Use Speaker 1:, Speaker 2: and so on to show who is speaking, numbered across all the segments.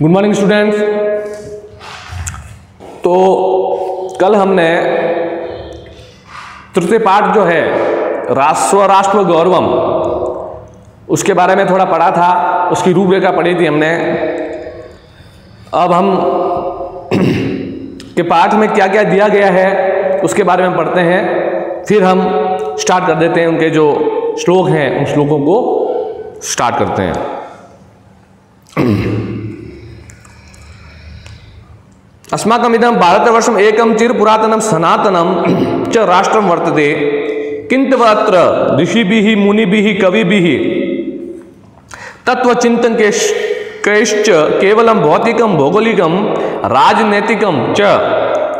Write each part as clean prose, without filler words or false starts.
Speaker 1: Good morning students. तो कल हमने तृतीय पाठ जो है स्वराष्ट्र गौरवम उसके बारे में थोड़ा पढ़ा था, उसकी रूपरेखा पढ़ी थी हमने। अब हम के पाठ में क्या क्या दिया गया है उसके बारे में पढ़ते हैं, फिर हम स्टार्ट कर देते हैं। उनके जो श्लोक हैं उन श्लोकों को स्टार्ट करते हैं। अस्माकम् इदं भारतवर्षम् एकं चिर पुरातनं सनातनं च राष्ट्रं वर्तते, किन्तु अत्र ऋषिभिः मुनिभिः कविभिः तत्त्वचिन्तकैश्च केवलं भौतिकं भौगोलिकं राजनैतिकं च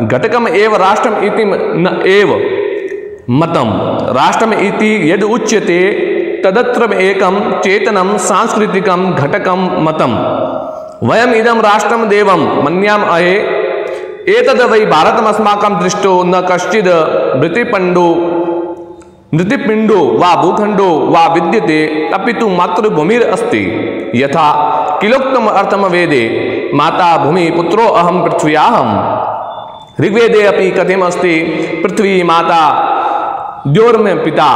Speaker 1: घटकम् एव राष्ट्रम् इति न एव मतं। राष्ट्रम् इति यद् उच्यते तदत्र एकं चेतनं सांस्कृतिकं घटकं मतं। वयम् इदं राष्ट्रं देवं मन्यामहे, एतद् वै भारतमस्माकं दृष्टो न कश्चिद् मृत्पिण्डो वा भूखण्डो वा विद्यते, अपितु मातृभूमिरस्ति। यथा किलोक्तम् अर्थं वेदे माता भूमि पुत्रो अहं पृथ्व्याहम्। ऋग्वेदे अपि कथितमस्ति पृथ्वी माता द्योर्मे पिता।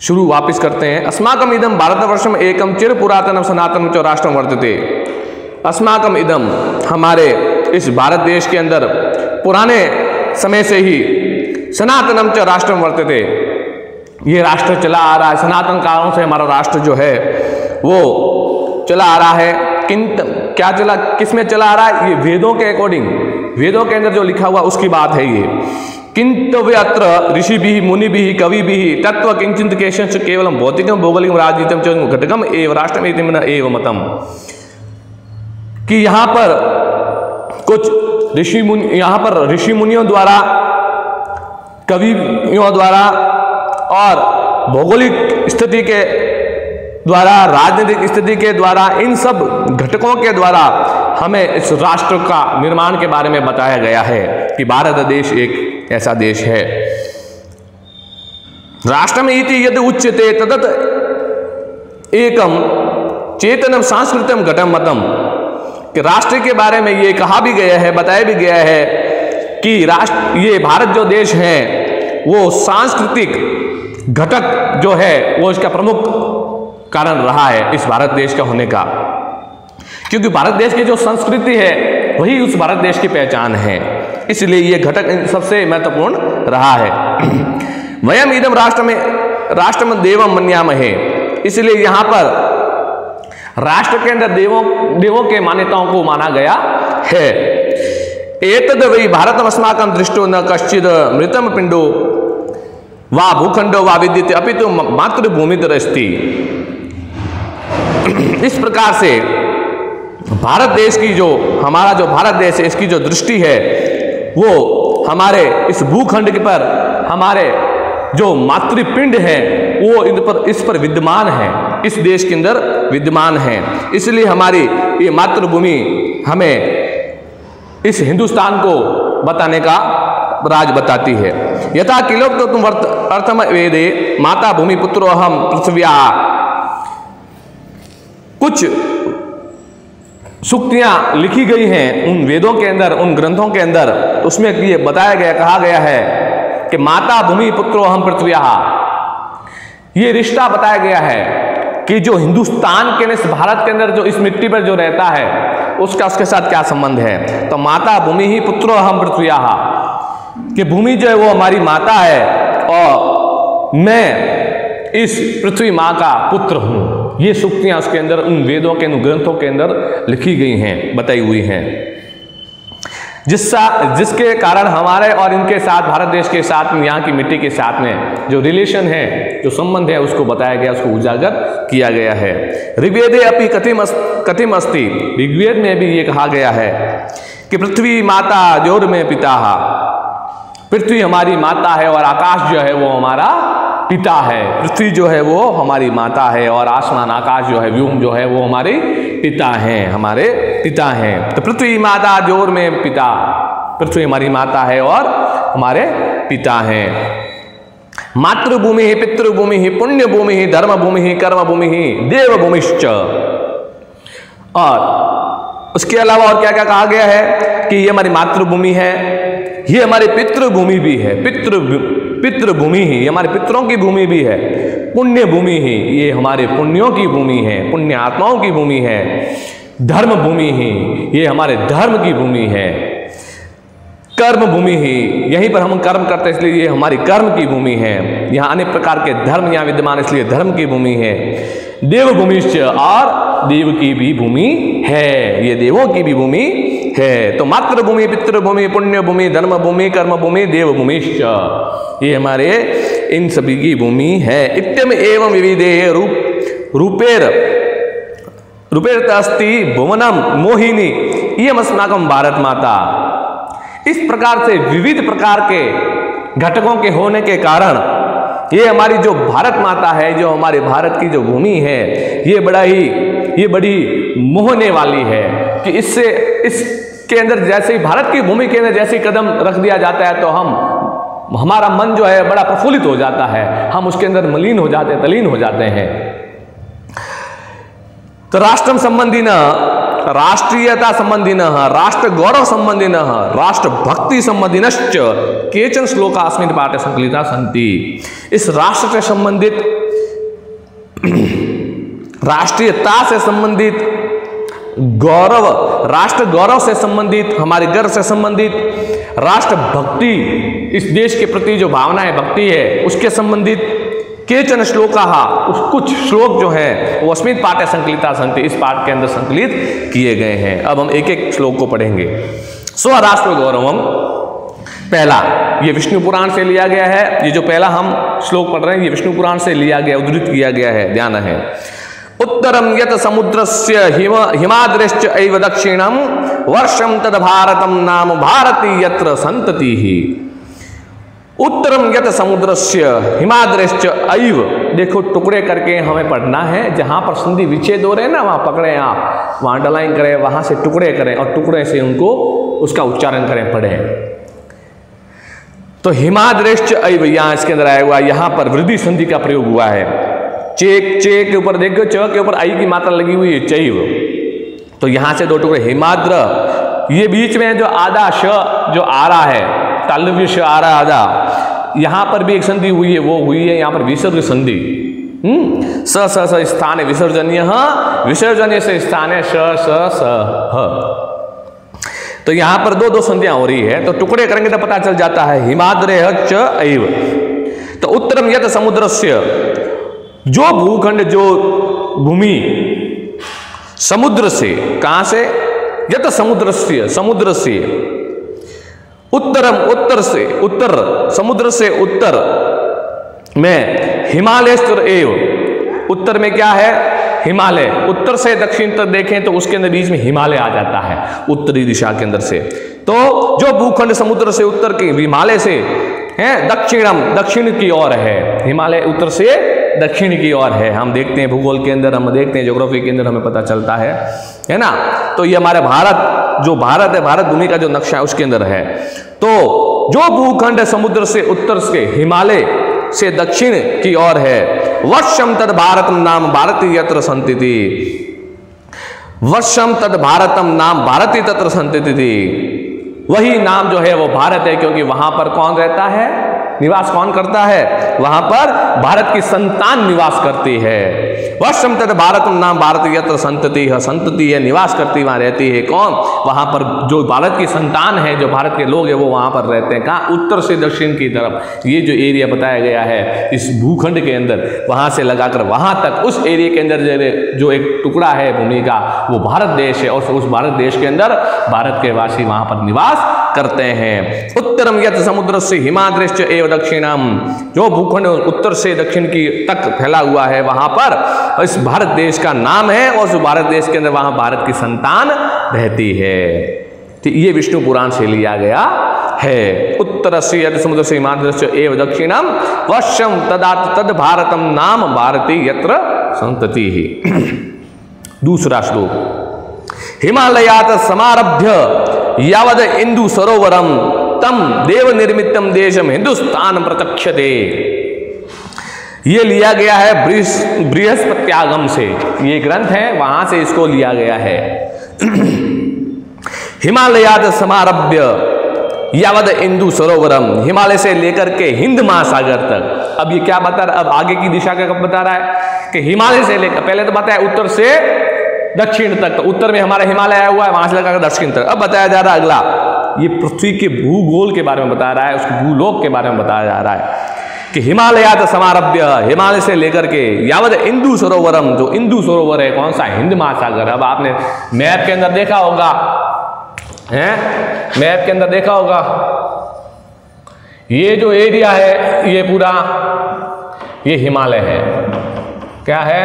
Speaker 1: शुरू वापस करते हैं। अस्माकम इदम भारतवर्षम एकम चिर पुरातनम सनातनम च राष्ट्रम वर्तते। अस्माकम इदम हमारे इस भारत देश के अंदर पुराने समय से ही सनातनम च राष्ट्रम वर्तते, ये राष्ट्र चला आ रहा है। सनातन कालों से हमारा राष्ट्र जो है वो चला आ रहा है। क्या चला, किसमें चला आ रहा है? ये वेदों के अकॉर्डिंग, वेदों के अंदर जो लिखा हुआ उसकी बात है ये। किंतु अत्र ऋषिभिः मुनिभिः कविभिः तत्व किंचित केशंच केवलं भौतिकं भौगोलिकं राजनीतिकं च घटकम् एव राष्ट्रम् इति न एव मतम्। कि यहाँ पर कुछ ऋषि मुनियों द्वारा, कवियों द्वारा और भौगोलिक स्थिति के द्वारा, राजनीतिक स्थिति के द्वारा, इन सब घटकों के द्वारा हमें इस राष्ट्र का निर्माण के बारे में बताया गया है कि भारत देश एक ऐसा देश है। राष्ट्रम इति यदि उच्यते तदत एकम चेतनम सांस्कृतिकम घटम मतम। कि राष्ट्र के बारे में ये कहा भी गया है, बताया भी गया है कि राष्ट्र, ये भारत जो देश है वो सांस्कृतिक घटक जो है वो इसका प्रमुख कारण रहा है इस भारत देश का होने का। क्योंकि भारत देश की जो संस्कृति है वही उस भारत देश की पहचान है, इसलिए ये घटक सबसे महत्वपूर्ण रहा है। वयम इदम राष्ट्रम देवम मन्यामहे, इसलिए यहाँ पर राष्ट्र के अंदर देवों के मान्यताओं को माना गया है। एतद् वै भारतम अस्माकं दृष्टो न कश्चिद् मृतम पिंडो वा भूखंडो वा विद्यते, अपितु मातृभूमिरस्ति। इस प्रकार से भारत देश की जो, हमारा जो भारत देश है इसकी जो दृष्टि है वो हमारे इस भूखंड के पर, हमारे जो मातृपिंड है वो इस पर विद्यमान है, इस देश के अंदर विद्यमान है। इसलिए हमारी ये मातृभूमि हमें इस हिंदुस्तान को बताने का राज बताती है। यथा किलोक्तम अर्थम वेदे माता भूमि पुत्रो अहम पृथ्व्या। कुछ सूक्तियां लिखी गई हैं उन वेदों के अंदर, उन ग्रंथों के अंदर, उसमें ये बताया गया, कहा गया है कि माता भूमि पुत्रो अहम पृथ्व्या। ये रिश्ता बताया गया है कि जो हिंदुस्तान के, इस भारत के अंदर जो इस मिट्टी पर जो रहता है उसका उसके साथ क्या संबंध है। तो माता भूमि ही पुत्रो अहम पृथ्व्या, कि भूमि जो है वो हमारी माता है और मैं इस पृथ्वी माँ का पुत्र हूँ। ये सूक्तियां उसके अंदर, उन वेदों के, उन ग्रंथों के अंदर लिखी गई हैं, बताई हुई हैं, जिसके कारण हमारे और इनके साथ, भारत देश के साथ में, यहाँ की मिट्टी के साथ में जो रिलेशन है, जो संबंध है उसको बताया गया, उसको उजागर किया गया है। ऋग्वेदे अपि कथितम् अस्ति, ऋग्वेद में भी ये कहा गया है कि पृथ्वी माता द्योर्मे पिता। पृथ्वी हमारी माता है और आकाश जो है वो हमारा पिता है। पृथ्वी जो है वो हमारी माता है और आसमान, आकाश जो है, व्योम जो है वो हमारे पिता हैं, हमारे पिता हैं। तो पृथ्वी माता द्योर में पिता, पृथ्वी हमारी माता है और हमारे पिता हैं। मातृभूमि पितृभूमि पुण्यभूमि धर्मभूमि कर्मभूमि देवभूमिश्च। और उसके अलावा और क्या क्या कहा गया है कि ये हमारी मातृभूमि है, ये हमारी पितृभूमि भी है, पितृभूमि ही हमारे पितरों की भूमि भी है, पुण्य भूमि ही ये हमारे पुण्यों की भूमि है, पुण्य आत्माओं की भूमि है, धर्म भूमि ही ये हमारे धर्म की भूमि है, कर्म भूमि ही यहीं पर हम कर्म करते हैं इसलिए ये हमारी कर्म की भूमि है, यहाँ अनेक प्रकार के धर्म यहाँ विद्यमान इसलिए धर्म की भूमि है, देवभूमिश्च और देव की भी भूमि है, ये देवों की भी भूमि है। तो मातृभूमि, पितृभूमि, पुण्य भूमि, धर्म भूमि, कर्म भूमि, देवभूमिश्च ये हमारे इन सभी की भूमि है। इत्यम एवं विविधेय रूपेर अस्ति भुवनम मोहिनी इयम अस्माकं भारत माता। इस प्रकार से विविध प्रकार के घटकों के होने के कारण ये हमारी जो भारत माता है, जो हमारे भारत की जो भूमि है, ये बड़ी मोहने वाली है कि इसके अंदर जैसे ही भारत की भूमि के अंदर जैसे ही कदम रख दिया जाता है तो हमारा मन जो है बड़ा प्रफुल्लित हो जाता है, हम उसके अंदर मलिन हो जाते हैं, तलीन हो जाते हैं। तो राष्ट्रम संबंधी न, राष्ट्रीयता संबंधिन, राष्ट्र गौरव संबंधिन, राष्ट्र भक्ति संबंधिनश्च केचन श्लोका अस्मिन् पाठे संकलिता सन्ति। इस राष्ट्र से संबंधित, राष्ट्रीयता से संबंधित, गौरव, राष्ट्र गौरव से संबंधित, हमारे गर्व से संबंधित, राष्ट्र भक्ति, इस देश के प्रति जो भावना है, भक्ति है, उसके संबंधित केचन श्लोका, कुछ श्लोक जो हैं वो अस्मिन् पाठे संकलिता सन्ति, इस पाठ के अंदर संकलित किए गए हैं। अब हम एक एक श्लोक को पढ़ेंगे। स्वराष्ट्र गौरवम, पहला ये विष्णु पुराण से लिया गया है, ये जो पहला हम श्लोक पढ़ रहे हैं ये विष्णु पुराण से लिया गया, उद्धृत किया गया है, ध्यान है। उत्तरम यत समुद्रस्य हिमाद्रेश्च एव दक्षिणम वर्षम तद भारतम नाम भारती यत्र संततिः। उत्तरम यत समुद्रस्य हिमाद्रेश्च ऐव, देखो टुकड़े करके हमें पढ़ना है, जहां पर संधि विच्छेद हो रहे हैं ना वहां पकड़े आप, वहां अंडरलाइन करें, वहां से टुकड़े करें और टुकड़े से उनको उसका उच्चारण करें, पढ़ें। तो हिमाद्रेश्च ऐव यहां इसके अंदर आया हुआ, यहां पर वृद्धि संधि का प्रयोग हुआ है। चे के ऊपर देखो, च के ऊपर आई की मात्रा लगी हुई है, चैव, तो यहां से दो टुकड़े हिमाद्र, ये बीच में जो आधा श जो आ रहा है, तालव्य श आ रहा है आधा, यहां पर भी एक संधि हुई है, वो हुई है यहां पर विसर्ग संधि। स स्थान है विसर्जनीय, विसर्जनीय से स्थान है स ह। तो यहां पर दो संधियां हो रही है, तो टुकड़े करेंगे तो पता चल जाता है हिमाद्रे च ऐव। तो उत्तरम यत समुद्रस्य, जो भूखंड, जो भूमि समुद्र से, कहां से, यत समुद्रस्य, समुद्र से, उत्तरम, उत्तर से, उत्तर समुद्र से उत्तर में हिमालयस्तर एव, उत्तर में क्या है, हिमालय, उत्तर से दक्षिण तक देखें तो उसके अंदर बीच में हिमालय आ जाता है, उत्तरी दिशा के अंदर से। तो जो भूखंड समुद्र से उत्तर के, हिमालय से है, दक्षिणम, दक्षिण की ओर है, हिमालय उत्तर से दक्षिण की ओर है। हम देखते हैं भूगोल के अंदर, हम देखते हैं ज्योग्राफी के अंदर, हमें पता चलता है ना। तो ये हमारे भारत, जो भारत है, भारत भूमि का जो नक्शा है उसके अंदर है। तो जो भूखंड समुद्र से उत्तर से, हिमालय से दक्षिण की ओर है, वर्षम तद भारतम नाम भारती यत्र संतति, वर्षम तद भारतम नाम भारती तत्र संतति, वही नाम जो है वो भारत है, क्योंकि वहां पर कौन रहता है, निवास कौन करता है, वहां पर भारत की संतान निवास करती है। वर्षम तद भारतम नाम भारत यत्र संतति है, संतति है, निवास करती, वहां रहती है कौन, वहां पर जो भारत की संतान है, जो भारत के लोग हैं वो वहां पर रहते हैं। कहाँ, उत्तर से दक्षिण की तरफ। ये जो एरिया बताया गया है इस भूखंड के अंदर, वहां से लगाकर वहां तक, उस एरिया के अंदर जो एक टुकड़ा है भूमि का, वो भारत देश है, और उस भारत देश के अंदर भारत के वासी वहां पर निवास करते हैं। उत्तरम यत समुद्र से हिमाद्रेश्च एव दक्षिणम, जो भूखंड उत्तर से दक्षिण की तक फैला हुआ है वहां पर इस भारत देश का नाम है, और उस भारत देश के अंदर वहां भारत की संतान रहती है। तो ये विष्णु पुराण से लिया गया है। उत्तर से यत समुद्र से हिमाद्रेश्च एव दक्षिणम वर्षम तदात तद भारतम नाम भारती यत्र संतति ही। दूसरा श्लोक, हिमालयात समारभ्य यावद इंदु सरोवरम तम देव निर्मितम देशम हिंदुस्तान प्रत्यक्षते। ये लिया गया है बृहस्पत्यागम से, ये ग्रंथ है, वहां से इसको लिया गया है। हिमालयाद समारभ्य यावद इंदु सरोवरम, हिमालय से लेकर के हिंद महासागर तक। अब ये क्या बता रहा है, अब आगे की दिशा का बता रहा है कि हिमालय से लेकर, पहले तो बताया उत्तर से दक्षिण तक, तो उत्तर में हमारा हिमालय आया हुआ है, वहां से लेकर दक्षिण तक। अब बताया जा रहा है अगला, ये पृथ्वी के भूगोल के बारे में बता रहा है, उसके भूलोक के बारे में बताया जा रहा है कि हिमालयात समारभ्य, हिमालय से लेकर के यावद इंदु सरोवरम, जो इंदु सरोवर है कौन सा, हिंद महासागर। अब आपने मैप के अंदर देखा होगा, मैप के अंदर देखा होगा, ये जो एरिया है ये पूरा ये हिमालय है, क्या है,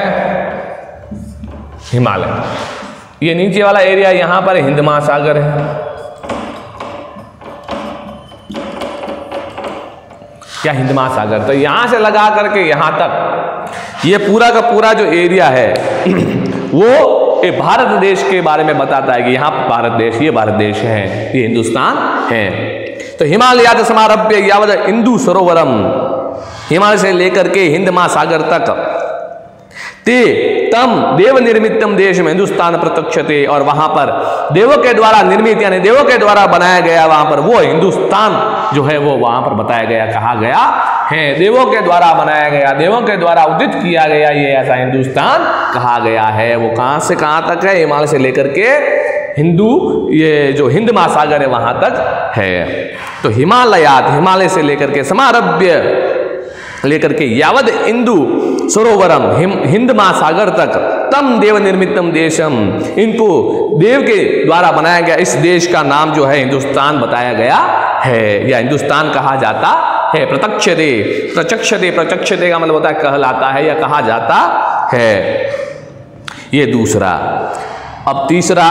Speaker 1: हिमालय। ये नीचे वाला एरिया यहां पर हिंद महासागर है, क्या हिंद महासागर। तो यहां से लगा करके यहां तक ये पूरा का पूरा जो एरिया है वो ये भारत देश के बारे में बताता है कि यहाँ भारत देश, ये भारत देश है, ये हिंदुस्तान है। तो हिमालयाद समारभ्य यावद इंदु सरोवरम, हिमालय से लेकर के हिंद महासागर तक, ते तम देव निर्मितम देश में हिंदुस्तान प्रत्यक्षते, और वहां पर देवों के द्वारा निर्मित यानी देवों के द्वारा बनाया गया वहां पर वो हिंदुस्तान जो है वो वहां पर बताया गया, कहा गया है, देवों के द्वारा बनाया गया, देवों के द्वारा उदित किया गया, ये ऐसा हिंदुस्तान कहा गया है। वो कहां से कहां तक है, हिमालय से लेकर के हिंदू, ये जो हिंद महासागर है वहां तक है। तो हिमालयात, हिमालय से लेकर के समारभ्य लेकर के यावद इंदु सरोवरम, हिंद महासागर तक, तम देव निर्मितम देशम, इनको देव के द्वारा बनाया गया इस देश का नाम जो है हिंदुस्तान बताया गया है, या हिंदुस्तान कहा जाता है। प्रत्यक्षते, प्रत्यक्षते, प्रत्यक्षते का मतलब होता है कहलाता है या कहा जाता है, ये दूसरा। अब तीसरा,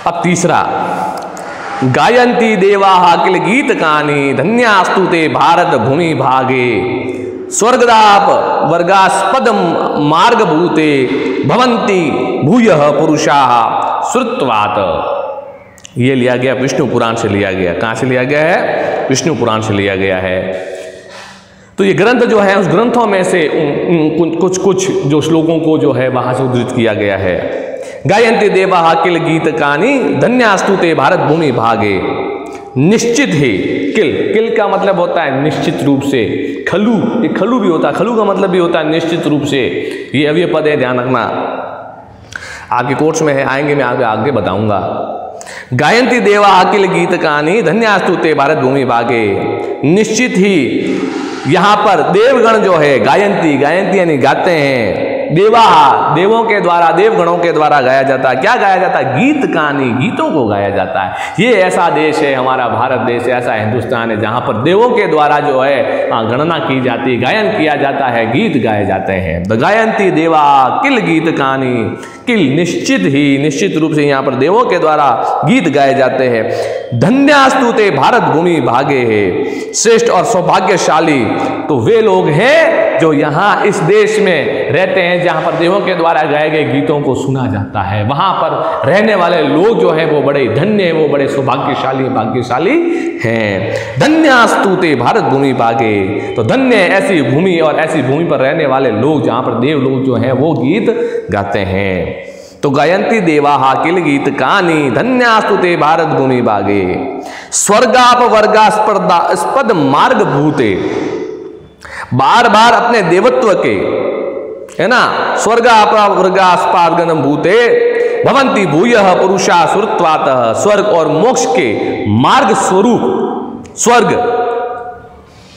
Speaker 1: अब तीसरा, गायन्ति देवाः किल गीतकानि धन्यास्तु ते भारत भूमि भागे स्वर्गदाप वर्गास्पद मार्गभूते भवन्ति भूयः पुरुषाः श्रुत्वात्। ये लिया गया विष्णु पुराण से लिया गया। कहाँ से लिया गया है, विष्णु पुराण से लिया गया है। तो ये ग्रंथ जो है उस ग्रंथों में से कुछ कुछ जो श्लोकों को जो है वहां से उद्धृत किया गया है। गायन्ति देवाः किल गीतकानि धन्यास्तु ते भारत भूमि भागे, निश्चित ही, किल, किल का मतलब होता है निश्चित रूप से, खलु, ये खलु भी होता है, खलु का मतलब भी होता है निश्चित रूप से, ये अव्यय पद है, ध्यान रखना, आपके कोर्स में है, आएंगे मैं आगे बताऊंगा। गायन्ति देवाः किल गीतकानि धन्यास्तु ते भारत भूमि भागे, निश्चित ही यहाँ पर देवगण जो है गायन्ति, गायन्ति यानी गाते हैं, देवा, देवों के द्वारा, देवगणों के द्वारा गाया जाता है। क्या गाया जाता है, गीत कहानी, गीतों को गाया जाता है। ये ऐसा देश है हमारा भारत देश, ऐसा हिंदुस्तान है जहाँ पर देवों के द्वारा जो है गणना की जाती है, गायन किया जाता है, गीत गाए जाते हैं। द गायन्ति देवा किल गीत कहानी, किल निश्चित ही, निश्चित रूप से यहाँ पर देवों के द्वारा गीत गाए जाते हैं। धन्यास्तु ते भारत भूमि भागे है, श्रेष्ठ और सौभाग्यशाली तो वे लोग हैं जो यहाँ इस देश में रहते हैं जहाँ पर देवों के द्वारा गाए गए गीतों को सुना जाता है। वहाँ पर रहने वाले लोग जो है वो बड़े धन्य हैं, वो बड़े सौभाग्यशाली भाग्यशाली हैं। धन्यास्तु ते भारत भूमि भागे, तो धन्य ऐसी भूमि और ऐसी भूमि पर रहने वाले लोग जहाँ पर देव लोग जो हैं वो गीत गाते हैं। तो गायन्ति देवाः किल गीत कहानी धन्यास्तु ते भारत भूमि भागे, स्वर्गाप वर्गास्पद मार्ग भूते, बार बार अपने देवत्व के, है ना, स्वर्गाप वर्गास्पद भूते भवन्ति भूयः पुरुषा श्रुत्वात्, स्वर्ग और मोक्ष के मार्ग स्वरूप, स्वर्ग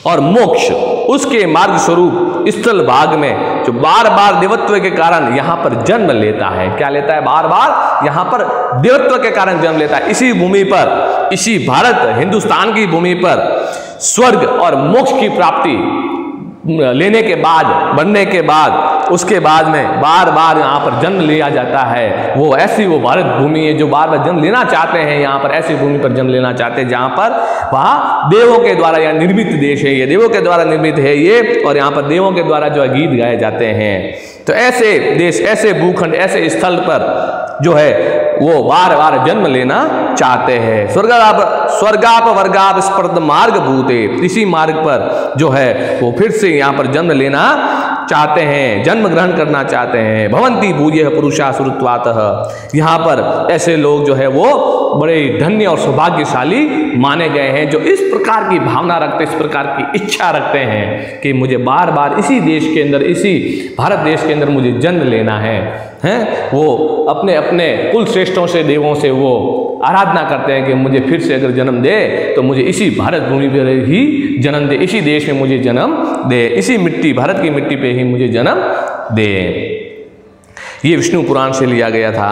Speaker 1: और मोक्ष उसके मार्ग स्वरूप स्थल भाग में जो बार बार देवत्व के कारण यहाँ पर जन्म लेता है। क्या लेता है, बार बार यहाँ पर देवत्व के कारण जन्म लेता है। इसी भूमि पर, इसी भारत हिंदुस्तान की भूमि पर स्वर्ग और मोक्ष की प्राप्ति लेने के बाद, बनने के बाद उसके बाद में बार बार यहाँ पर जन्म लिया जाता है। वो ऐसी वो भारत भूमि है जो बार बार जन्म लेना चाहते हैं, यहाँ पर ऐसी भूमि पर जन्म लेना चाहते हैं जहाँ पर वहाँ देवों के द्वारा या निर्मित देश है ये, देवों के द्वारा निर्मित है ये, और यहाँ पर देवों के द्वारा जो है गीत गाए जाते हैं। तो ऐसे देश, ऐसे भूखंड, ऐसे स्थल पर जो है वो बार बार जन्म लेना चाहते हैं। स्वर्गाप वर्गाप स्पर्ध मार्ग भूते, इसी मार्ग पर जो है वो फिर से यहाँ पर जन्म लेना चाहते हैं, जन्म ग्रहण करना चाहते हैं। भवंती भूय पुरुषा सुरत्वातः, यहाँ पर ऐसे लोग जो है वो बड़े धन्य और सौभाग्यशाली माने गए हैं जो इस प्रकार की भावना रखते, इस प्रकार की इच्छा रखते हैं कि मुझे बार बार इसी देश के अंदर, इसी भारत देश के अंदर मुझे जन्म लेना है। वो अपने अपने कुल श्रेष्ठों से, देवों से वो आराधना करते हैं कि मुझे फिर से अगर जन्म दे तो मुझे इसी भारत भूमि पर ही जन्म दे, इसी देश में मुझे जन्म दे, इसी मिट्टी, भारत की मिट्टी पे ही मुझे जन्म दे। ये विष्णु पुराण से लिया गया था,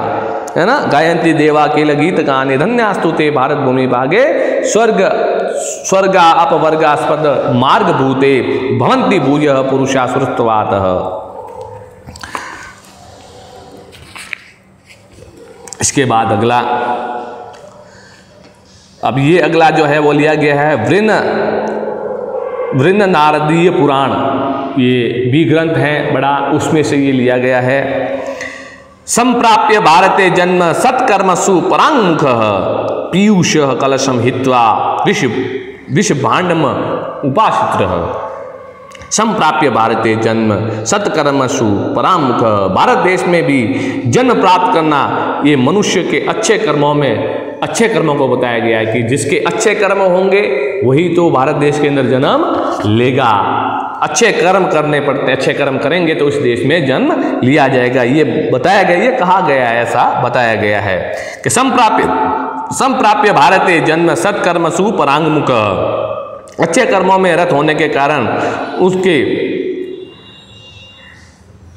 Speaker 1: है ना। गायंती देवा केल गीत गाने धन्यास्तुते भारत भूमि भागे स्वर्गा अपवर्गास्पद मार्ग भूते भवंती भूय पुरुषा सुरत्वातः। इसके बाद अगला, अब ये अगला जो है वो लिया गया है वृन्न नारदीय पुराण, ये भी ग्रंथ है बड़ा, उसमें से ये लिया गया है। संप्राप्य भारते जन्म सत्कर्मसु परांगमुख पीयूष कलशम हित्वा विष भांडम उपासित्र। संप्राप्य भारते जन्म सत्कर्मसु परामुख, भारत देश में भी जन्म प्राप्त करना ये मनुष्य के अच्छे कर्मों में, अच्छे कर्मों को बताया गया है कि जिसके अच्छे कर्म होंगे वही तो भारत देश के अंदर जन्म लेगा। अच्छे कर्म करने पड़ते, अच्छे कर्म करेंगे तो इस देश में जन्म लिया जाएगा, ये बताया गया, ये कहा गया है, ऐसा बताया गया है कि संप्राप्य भारते जन्म सत्कर्मसु परांगमुख, अच्छे कर्मों में रत होने के कारण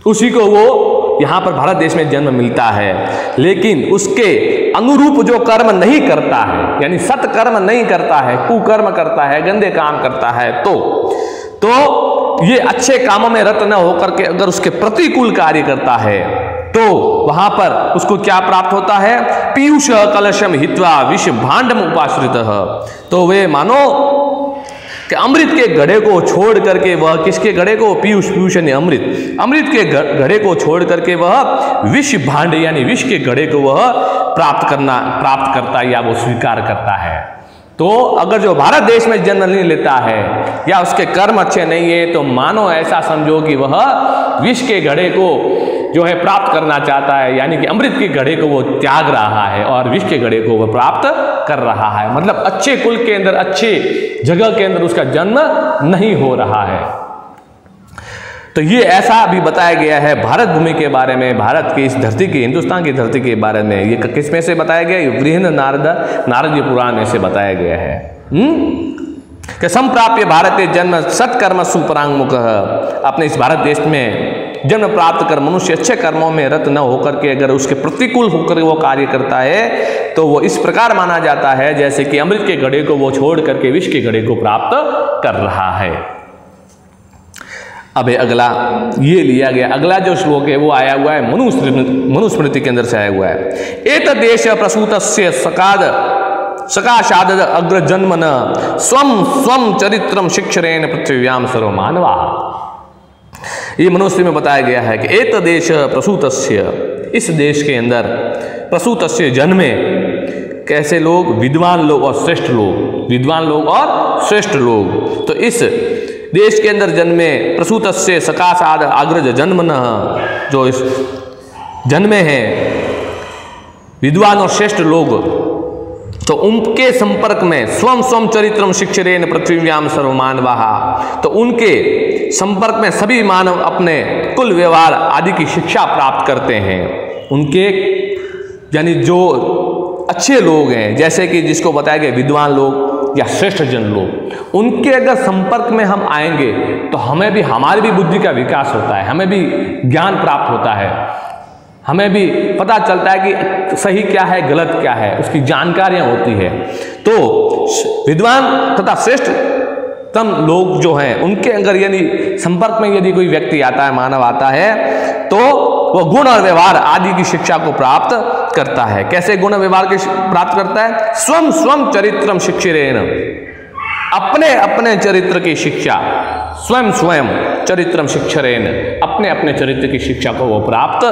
Speaker 1: उसी को वो यहाँ पर भारत देश में जन्म मिलता है। लेकिन उसके अनुरूप जो कर्म नहीं करता है, यानी सत्कर्म नहीं करता है, कुकर्म करता है, गंदे काम करता है, तो ये अच्छे कामों में रत न होकर के अगर उसके प्रतिकूल कार्य करता है तो वहां पर उसको क्या प्राप्त होता है? पीयूष कलशम हित्वा विष भांडम उपाश्रितः, तो वे मानो कि अमृत के घड़े को छोड़ करके वह, किसके घड़े को? पीयूष यानी अमृत के घड़े को छोड़ करके वह विष भांड यानी विष के घड़े को वह प्राप्त करता है या वो स्वीकार करता है। तो अगर जो भारत देश में जन्म नहीं लेता है या उसके कर्म अच्छे नहीं है तो मानो ऐसा समझो कि वह विष के घड़े को जो है प्राप्त करना चाहता है, यानी कि अमृत के घड़े को वो त्याग रहा है और विष के घड़े को वह प्राप्त कर रहा है। मतलब अच्छे कुल के अंदर, अच्छे जगह के अंदर उसका जन्म नहीं हो रहा है। तो ये ऐसा भी बताया गया है भारत भूमि के बारे में, भारत की इस धरती की, हिंदुस्तान की धरती के बारे में। ये किस में से बताया गया? वृहन्न नारदीय पुराण में से बताया गया है कि संप्राप्य भारते जन्म सत्कर्मसु परांगमुख, अपने इस भारत देश में जन्म प्राप्त कर मनुष्य अच्छे कर्मों में रत न होकर के अगर उसके प्रतिकूल होकर वो कार्य करता है तो वो इस प्रकार माना जाता है जैसे कि अमृत के घड़े को वो छोड़ करके विष के घड़े को प्राप्त कर रहा है। अब अगला ये लिया गया, अगला जो श्लोक है वो आया हुआ है मनुस्मृति के अंदर से आया हुआ है। एत देश प्रसूतस्य सकाशाद अग्रजन्मन स्वम स्वम चरित्रम शिक्षरेण पृथ्व्याम सर्व मानवा। ये मनुस्मृति में बताया गया है कि एत देश प्रसूतस्य, इस देश के अंदर प्रसूतस्य जन्मे कैसे लोग? विद्वान लोग और श्रेष्ठ लोग, विद्वान लोग और श्रेष्ठ लोग। तो इस देश के अंदर जन्मे प्रसूतस्य सकाशाद अग्रज जन्मन, जो इस जन्मे हैं विद्वान और श्रेष्ठ लोग, तो उनके संपर्क में स्वम स्वम चरित्रम शिक्षरेण पृथ्वीव्याम सर्वमानवाः, तो उनके संपर्क में सभी मानव अपने कुल व्यवहार आदि की शिक्षा प्राप्त करते हैं। उनके यानी जो अच्छे लोग हैं, जैसे कि जिसको बताया गया विद्वान लोग या श्रेष्ठ जन लोग, उनके अगर संपर्क में हम आएंगे तो हमें भी, हमारी भी बुद्धि का विकास होता है, हमें भी ज्ञान प्राप्त होता है, हमें भी पता चलता है कि सही क्या है गलत क्या है, उसकी जानकारियां होती है। तो विद्वान तथा श्रेष्ठ निकटतम लोग जो हैं उनके अंदर यदि संपर्क में यदि कोई व्यक्ति आता है, मानव आता है, तो वह गुण और व्यवहार आदि की शिक्षा को प्राप्त करता है। कैसे गुण व्यवहार की प्राप्त करता है? स्वम स्वम चरित्रम शिक्षिरेण, अपने अपने चरित्र की शिक्षा, स्वयं स्वयं चरित्रम शिक्षरेण, अपने अपने चरित्र की शिक्षा को वो प्राप्त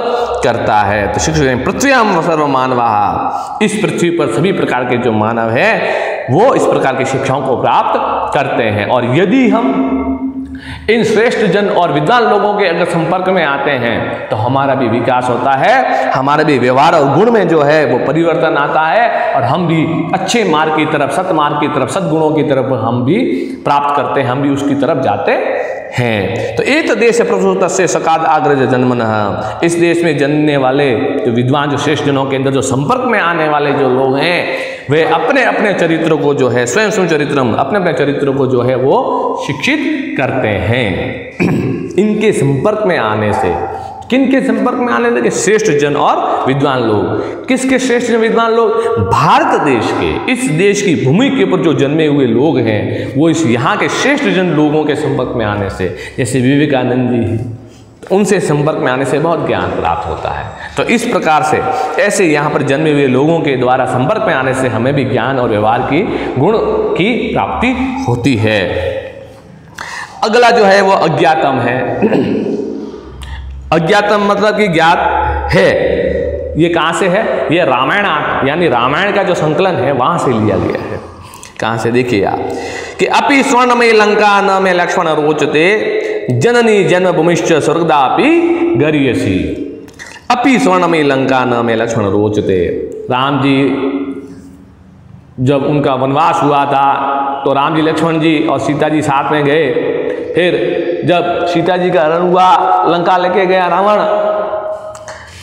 Speaker 1: करता है। तो शिक्षरेण पृथ्व्याम सर्व मानवा, इस पृथ्वी पर सभी प्रकार के जो मानव है वो इस प्रकार की शिक्षाओं को प्राप्त करते हैं। और यदि हम इन श्रेष्ठ जन और विद्वान लोगों के अगर संपर्क में आते हैं तो हमारा भी विकास होता है, हमारा भी व्यवहार और गुण में जो है वो परिवर्तन आता है, और हम भी अच्छे मार्ग की तरफ, सत्मार्ग की तरफ, सद्गुणों की तरफ हम भी प्राप्त करते हैं, हम भी उसकी तरफ जाते हैं। तो एक देश प्रसूत से सकाद आग्रज जन्मनः, इस देश में जन्मने वाले जो विद्वान, जो श्रेष्ठ जनों के अंदर जो संपर्क में आने वाले जो लोग हैं वे अपने अपने चरित्र को जो है स्वयं स्वयं चरित्रम, अपने अपने चरित्र को जो है वो शिक्षित करते हैं। इनके संपर्क में आने से, किनके संपर्क में आने लगे? श्रेष्ठ जन और विद्वान लोग। किसके श्रेष्ठ जन विद्वान लोग? भारत देश के, इस देश की भूमि के ऊपर जो जन्मे हुए लोग हैं वो इस यहाँ के श्रेष्ठ जन लोगों के संपर्क में आने से, जैसे विवेकानंद जी, उनसे संपर्क में आने से बहुत ज्ञान प्राप्त होता है। तो इस प्रकार से ऐसे यहाँ पर जन्मे हुए लोगों के द्वारा संपर्क में आने से हमें भी ज्ञान और व्यवहार की गुण की प्राप्ति होती है। अगला जो है वो अज्ञातम है। अज्ञातम मतलब कि ज्ञात है। ये कहाँ से है? ये रामायण, यानी रामायण का जो संकलन है वहाँ से लिया गया है। कहाँ से? देखिए आप कि अपि स्वर्णमयी लंका न में लक्ष्मण रोचते, जननी जन्मभूमिश्च स्वर्गदापि गरीयसी। अपि स्वर्णमयी लंका न में लक्ष्मण रोचते। राम जी जब उनका वनवास हुआ था तो राम जी, लक्ष्मण जी और सीता जी साथ में गए। फिर जब सीता जी का हरण हुआ, लंका लेके गया रावण,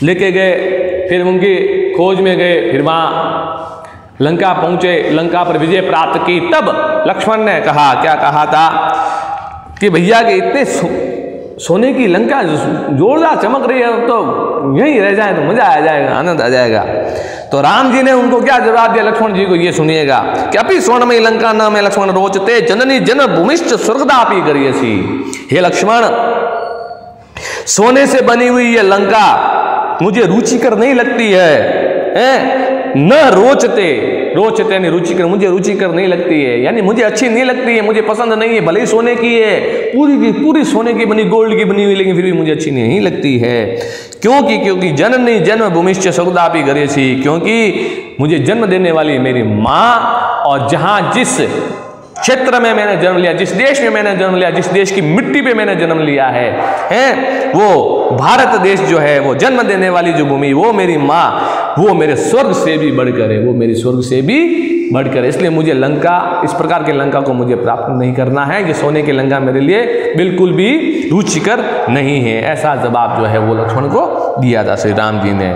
Speaker 1: लेके गए, फिर उनकी खोज में गए, फिर वहाँ लंका पहुँचे, लंका पर विजय प्राप्त की। तब लक्ष्मण ने कहा, क्या कहा था कि भैया के इतने सोने की लंका जोरदार चमक रही है, तो यहीं रह जाए तो मजा आ जाएगा, आनंद आ जाएगा। तो राम जी ने उनको क्या जवाब दिया लक्ष्मण जी को, ये सुनिएगा कि अपि स्वर्णमयी लंका न में लक्ष्मण रोचते, जननी जन्मभूमिश्च स्वर्गदापि गरीयसी। हे लक्ष्मण, सोने से बनी हुई ये लंका मुझे रुचिकर नहीं लगती है। न रोचते, रोचते यानी रुचिकर, मुझे रुचिकर नहीं लगती है, यानी मुझे अच्छी नहीं लगती है, मुझे पसंद नहीं है। भले ही सोने की है, पूरी की पूरी सोने की बनी, गोल्ड की बनी हुई, लेकिन फिर भी मुझे अच्छी नहीं लगती है। क्योंकि जननी जन्मभूमिश्च स्वर्गदापि गरीयसी, क्योंकि मुझे जन्म देने वाली मेरी माँ, और जहाँ जिस क्षेत्र में मैंने जन्म लिया, जिस देश में मैंने जन्म लिया, जिस देश की मिट्टी पे मैंने जन्म लिया है वो भारत देश जो है, वो जन्म देने वाली जो भूमि, वो मेरी माँ, वो मेरे स्वर्ग से भी बढ़कर है, वो मेरी स्वर्ग से भी बढ़कर है। इसलिए मुझे लंका, इस प्रकार के लंका को मुझे प्राप्त नहीं करना है। ये सोने की लंका मेरे लिए बिल्कुल भी रुचिकर नहीं है। ऐसा जवाब जो है वो लक्ष्मण को दिया था श्री राम जी ने।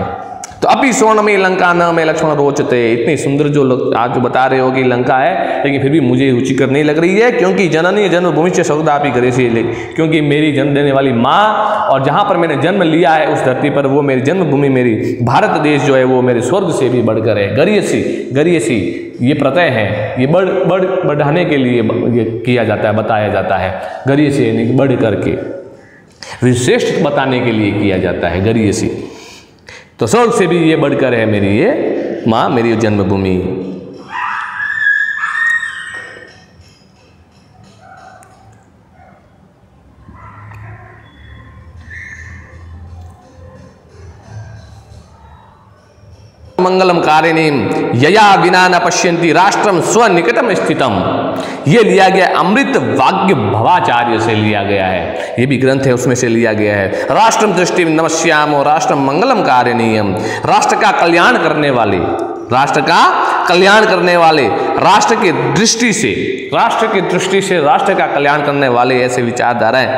Speaker 1: तो अपि स्वर्णमयी लंका न में लक्ष्मण रोचते, इतनी सुंदर जो आज जो बता रहे हो कि लंका है, लेकिन फिर भी मुझे रुचिकर नहीं लग रही है। क्योंकि जननी जन्मभूमिश्च स्वर्गदापि गरीयसी, क्योंकि मेरी जन्म देने वाली माँ और जहाँ पर मैंने जन्म लिया है उस धरती पर, वो मेरी जन्मभूमि, मेरी भारत देश जो है वो मेरे स्वर्ग से भी बढ़कर है। गरीयसी, गरीयसी ये प्रत्यय है, ये बढ़ाने के लिए ये किया जाता है, बताया जाता है। गरीयसी यानी बढ़ करके, विशिष्ट बताने के लिए किया जाता है गरीयसी। तो स्वर्ग से भी ये बढ़कर है मेरी ये माँ, मेरी जन्मभूमि। मंगलम कारिणीम यया विना न पश्यन्ति राष्ट्रम स्वनिकटम स्थितम। ये लिया गया अमृत वाक्य भवाचार्य से लिया गया है, ये भी ग्रंथ है उसमें से लिया गया है। राष्ट्रम दृष्टि नमस्यामो राष्ट्रम मंगलम कारिणीयम, राष्ट्र का कल्याण करने वाले, राष्ट्र का कल्याण करने वाले, राष्ट्र की दृष्टि से, राष्ट्र की दृष्टि से राष्ट्र का कल्याण करने वाले ऐसे विचारधाराएं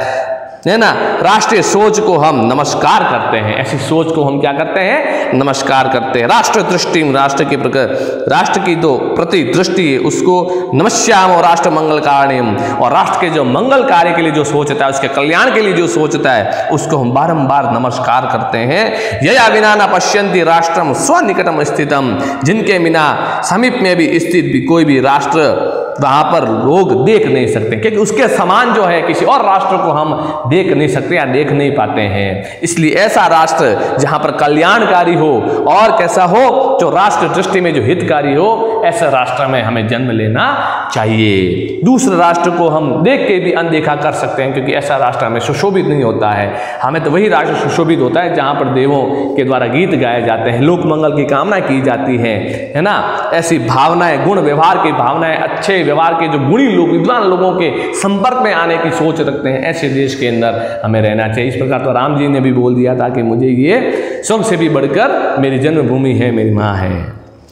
Speaker 1: है ना, राष्ट्रीय सोच को हम नमस्कार करते हैं। ऐसी सोच को हम क्या करते हैं? नमस्कार करते हैं। राष्ट्र दृष्टि, राष्ट्र के प्रकार, राष्ट्र की जो प्रति दृष्टि है उसको नमस्याम और राष्ट्र मंगल कारणीयम, और राष्ट्र के जो मंगल कार्य के लिए जो सोचता है, उसके कल्याण के लिए जो सोचता है, उसको हम बारंबार नमस्कार करते हैं। यया विना न पश्यन्ति राष्ट्रम स्वनिकटम स्थितम, जिनके बिना समीप में भी स्थित भी कोई भी राष्ट्र वहां पर लोग देख नहीं सकते, क्योंकि उसके समान जो है किसी और राष्ट्र को हम देख नहीं सकते या देख नहीं पाते हैं। इसलिए ऐसा राष्ट्र जहां पर कल्याणकारी हो और कैसा हो, जो राष्ट्र दृष्टि में जो हितकारी हो, ऐसे राष्ट्र में हमें जन्म लेना चाहिए। दूसरे राष्ट्र को हम देख के भी अनदेखा कर सकते हैं, क्योंकि ऐसा राष्ट्र हमें सुशोभित नहीं होता है। हमें तो वही राष्ट्र सुशोभित होता है जहां पर देवों के द्वारा गीत गाए जाते हैं, लोक मंगल की कामना की जाती है ना। ऐसी भावनाएं, गुण व्यवहार की भावनाएं, अच्छे व्यवहार के जो गुणी लोग, विद्वान लोगों के संपर्क में आने की सोच रखते हैं, ऐसे देश के अंदर हमें रहना चाहिए। इस प्रकार तो राम जी ने भी बोल दिया था कि मुझे ये स्वर्ग से भी बढ़कर मेरी जन्मभूमि है, मेरी माँ है।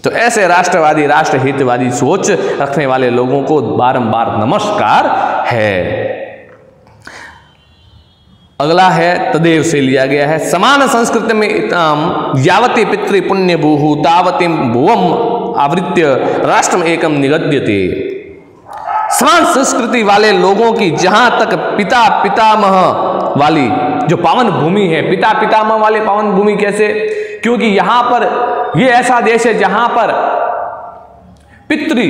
Speaker 1: तो ऐसे राष्ट्रवादी, राष्ट्र हितवादी सोच रखने वाले लोगों को बारंबार नमस्कार है। अगला है तदेव से लिया गया है, समान संस्कृति में यावती पितृ पुण्य भूहु तावतीम भुवम आवृत्य राष्ट्रम एकम निगद्यते। समान संस्कृति वाले लोगों की जहां तक पिता पितामह वाली जो पावन भूमि है, पिता पितामह वाले पावन भूमि कैसे, क्योंकि यहां पर यह ऐसा देश है जहां पर पितृ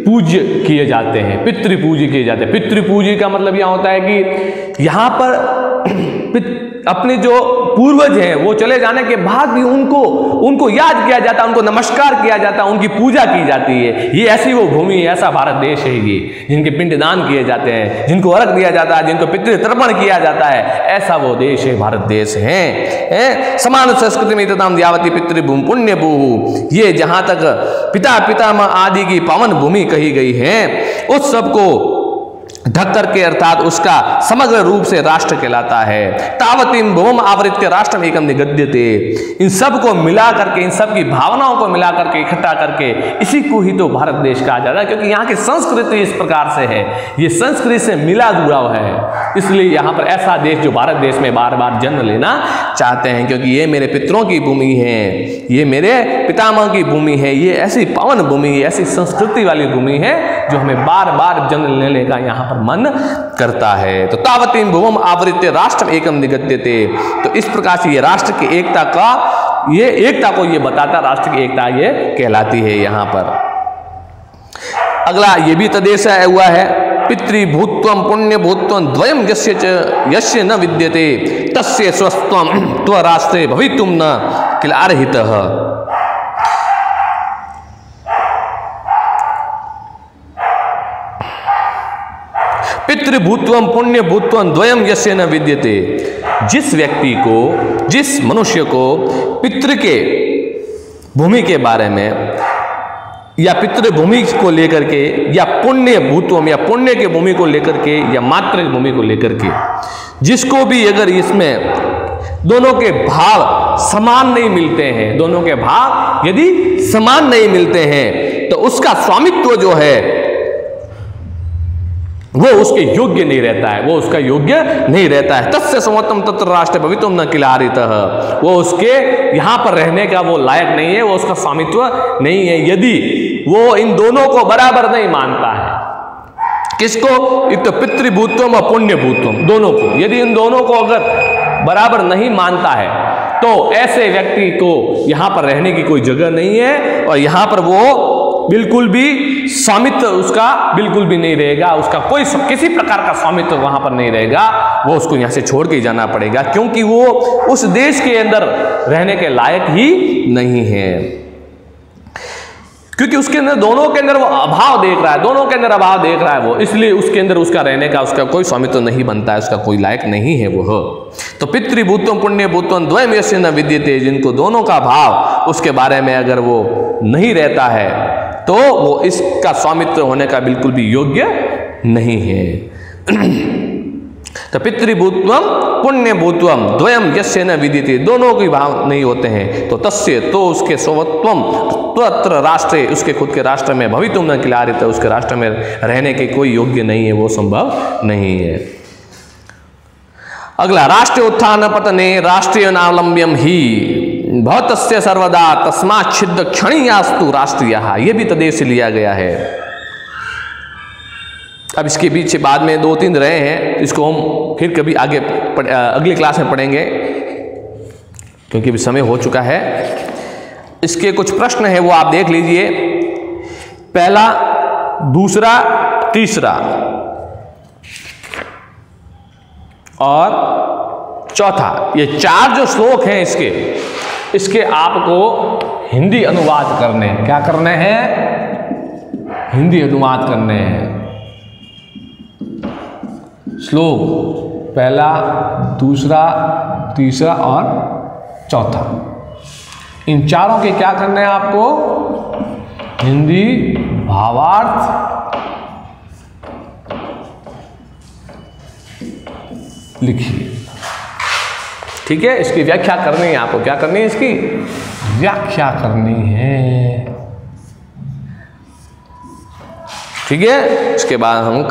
Speaker 1: पूज्य किए जाते हैं, पितृ पूज्य किए जाते हैं। पितृ पूज्य का मतलब यह होता है कि यहां पर अपने जो पूर्वज हैं वो चले जाने के बाद भी उनको याद किया जाता है, उनको नमस्कार किया जाता है, उनकी पूजा की जाती है। ये ऐसी वो भूमि है, ऐसा भारत देश है ये, जिनके पिंडदान किए जाते हैं, जिनको अर्घ दिया जाता है, जिनको पितृ तर्पण किया जाता है, ऐसा वो देश है, भारत देश है। समान संस्कृति में तथाम यावती पितृभूमि पुण्य भूहु, ये जहां तक पिता पितामह आदि की पावन भूमि कही गई है, उस सबको ढक करके अर्थात उसका समग्र रूप से राष्ट्र कहलाता है। तावतीम भूम आवृत्य राष्ट्रम एकम निगद्यते, इन सब को मिला करके, इन सब की भावनाओं को मिला करके, इकट्ठा करके इसी को ही तो भारत देश कहा जाता है, क्योंकि यहाँ की संस्कृति इस प्रकार से है, ये संस्कृति से मिला जुड़ा है। इसलिए यहाँ पर ऐसा देश जो भारत देश में बार बार जन्म लेना चाहते हैं, क्योंकि ये मेरे पितरों की भूमि है, ये मेरे पितामह की भूमि है, ये ऐसी पावन भूमि है, ऐसी संस्कृति वाली भूमि है जो हमें बार बार जन्म लेने का यहाँ मन करता है। तो तावतीम भुवम आवृत्य राष्ट्र एकम निगद्यते, तो इस प्रकार से ये राष्ट्र की एकता का, ये एकता को ये बताता, राष्ट्र की एकता ये कहलाती है यहाँ पर। अगला ये भी तदेश हुआ है, पितृभूत्वम पुण्य भूत्वम द्वयम यस्य न विद्यते तस्य स्वस्त्वम त्वराष्ट्रे भवितुम न किल अर्हितः। पितृभूत्वम पुण्य भूत्वम द्वयम यस्य न विद्यते, जिस व्यक्ति को, जिस मनुष्य को पितृ के भूमि के बारे में या पितृभूमि को लेकर के या पुण्य भूत्वम या पुण्य के भूमि को लेकर के या मातृभूमि को लेकर के, जिसको भी अगर इसमें दोनों के भाव समान नहीं मिलते हैं, दोनों के भाव यदि समान नहीं मिलते हैं, तो उसका स्वामित्व जो है वो उसके योग्य नहीं रहता है, वो उसका योग्य नहीं रहता है। तस्य समत्तम तत्र राष्ट्र भवितुम न किल अर्हितः, वो उसके यहाँ पर रहने का वो लायक नहीं है, वो उसका स्वामित्व नहीं है, यदि वो इन दोनों को बराबर नहीं मानता है। किसको? एक तो पितृभूत्वम और पुण्य भूत्वम, दोनों को, यदि इन दोनों को अगर बराबर नहीं मानता है तो ऐसे व्यक्ति को यहाँ पर रहने की कोई जगह नहीं है, और यहाँ पर वो बिल्कुल भी स्वामित्व उसका बिल्कुल भी नहीं रहेगा, उसका कोई किसी प्रकार का स्वामित्व वहां पर नहीं रहेगा, वो उसको यहाँ से छोड़ के जाना पड़ेगा, क्योंकि वो उस देश के अंदर रहने के लायक ही नहीं है, क्योंकि उसके अंदर दोनों के अंदर वो अभाव देख रहा है, दोनों के अंदर अभाव देख रहा है वो, इसलिए उसके अंदर उसका रहने का उसका कोई स्वामित्व नहीं बनता है, उसका कोई लायक नहीं है वो। तो पितृभूत्वम पुण्य भूत्वम द्वयम यस्य न विद्यते, जिनको दोनों का भाव उसके बारे में अगर वो नहीं रहता है तो वो इसका स्वामित्व होने का बिल्कुल भी योग्य नहीं है। तो पितृभूत्वम पुण्य भूत्वम द्वयम यस्य न विद्यते, दोनों के भाव नहीं होते हैं, तो तस्य, तो उसके स्वत्वम त्वत्र राष्ट्रे, उसके खुद के राष्ट्र में भवितुम न किल अर्हितः, उसके राष्ट्र में रहने के कोई योग्य नहीं है, वो संभव नहीं है। अगला, राष्ट्रीय उत्थान पतने राष्ट्रीय नावलंब्यम ही भवतस्य सर्वदा तस्मात् छिद्र क्षणीयास्तु राष्ट्रीयः, ये भी तदेश से लिया गया है। अब इसके पीछे बाद में 2-3 रहे हैं, इसको हम फिर कभी आगे अगली क्लास में पढ़ेंगे, क्योंकि अभी समय हो चुका है। इसके कुछ प्रश्न है वो आप देख लीजिए। पहला, दूसरा, तीसरा और चौथा, ये 4 जो श्लोक हैं इसके आपको हिंदी अनुवाद करने हैं। क्या करने हैं? हिंदी अनुवाद करने हैं। श्लोक पहला, दूसरा, तीसरा और चौथा, इन चारों के क्या करने हैं आपको? हिंदी भावार्थ लिखिए। ठीक है, इसकी व्याख्या करनी है आपको। क्या करनी है? इसकी व्याख्या करनी है। ठीक है, इसके बाद हम